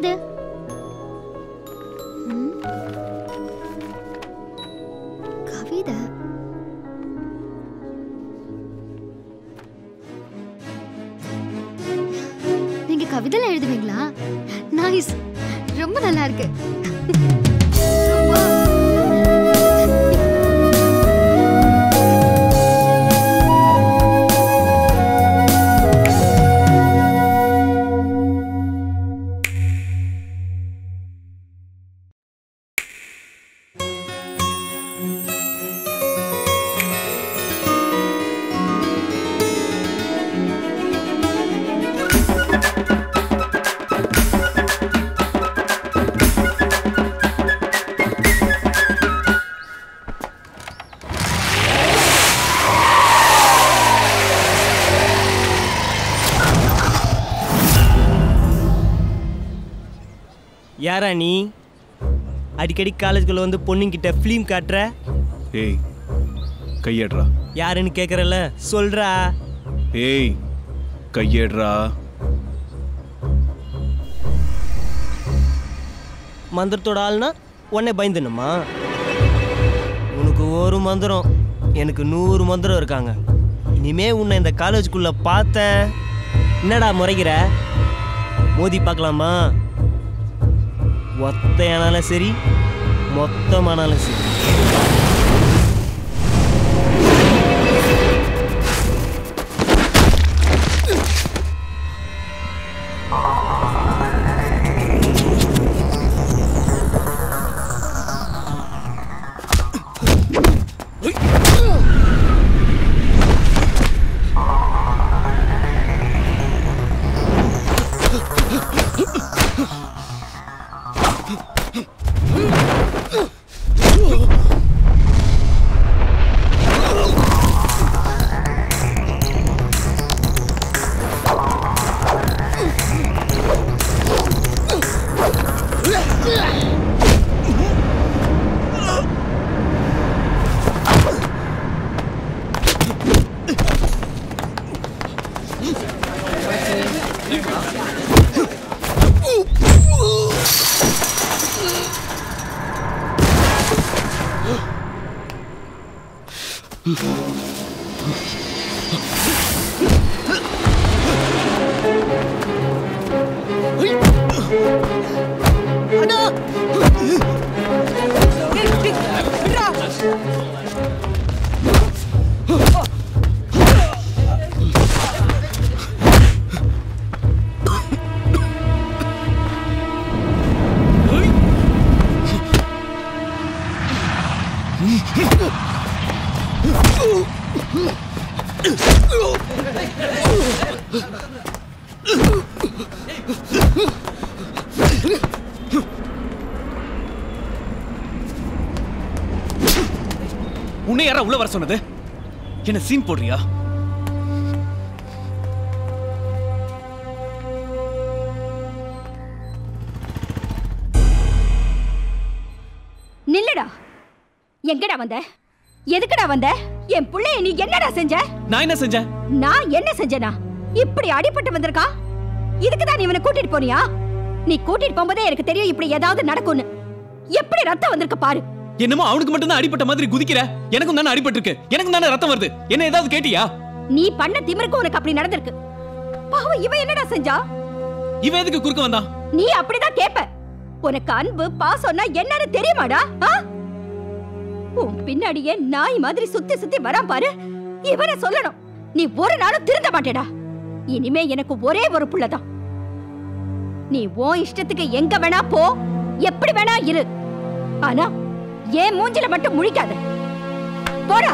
அது? கவிதை? நீங்க கவிதை எழுதுவீங்களா? நைஸ், ரொம்ப நல்லா இருக்கு. யாரா நீ? அடிக்கடி காலேஜ்குள்ள வந்து பொண்ணுங்கிட்ட ஃபிலிம் காட்டுற. ஏய், கையேடுறா. யாருன்னு கேட்குறல, சொல்றா. ஏய், கையேடுறா. மந்திரத்தோட ஆள்னா உடனே பயந்துணுமா? உனக்கு ஒரு மந்திரம், எனக்கு 100 மந்திரம் இருக்காங்க. இனிமே உன்னை இந்த காலேஜுக்குள்ள பார்த்தேன். என்னடா முறைகிற? மோதி பார்க்கலாமா? ஒத்தையானாலும் சரி, மொத்தமானாலும் சரி. உன்னை யாரா உள்ள வர சொன்னது? என்ன சீன் போடுறியா? நில்லடா. எங்கடா வந்த? எதுக்குடா வந்த? என் புள்ளைய நீ என்னடா செஞ்ச? நான் என்ன செஞ்சேன்? நான் என்ன செஞ்சேனா? இப்படி அடிபட்டு வந்திருக்கா? இதுக்குதான் நீ இவனை கூட்டிட்டு போனியா? நீ கூட்டிட்டு போகும்போதே எனக்கு தெரியும் இப்படி ஏதாவது நடக்கும்னு. எப்படி ரத்தம் வந்திருக்க பாரு. என்னமோ அவனுக்கு மட்டும் தான் அடிபட்ட மாதிரி குதிக்கிற. எனக்கும் தானே அடிபட்டு இருக்கு. எனக்கும் தானே ரத்தம் வருது. என்ன ஏதாவது கேட்டியா? நீ பண்ண திமிருக்கு உனக்கு அப்படி நடந்திருக்கு. பாவம் இவன் என்னடா செஞ்சா? இவன் எதுக்கு குறுக்க வந்தா? நீ அப்படிதான் கேப்ப. உனக்கு அன்பு பாசம்னா என்னன்னு தெரியுமாடா? உன் பின்னாடியே நாய் மாதிரி சுத்தி சுத்தி வரா பாரு. இவனை சொல்லணும். நீ ஒரு நாளும் திருந்த மாட்டேடா. இனிமே எனக்கு ஒரே ஒரு புள்ளதான். நீ உன் இஷ்டத்துக்கு எங்க வேணா போ, எப்படி வேணா இரு. ஆனா ஏன் மூஞ்சில மட்டும் முழிக்காத. போடா.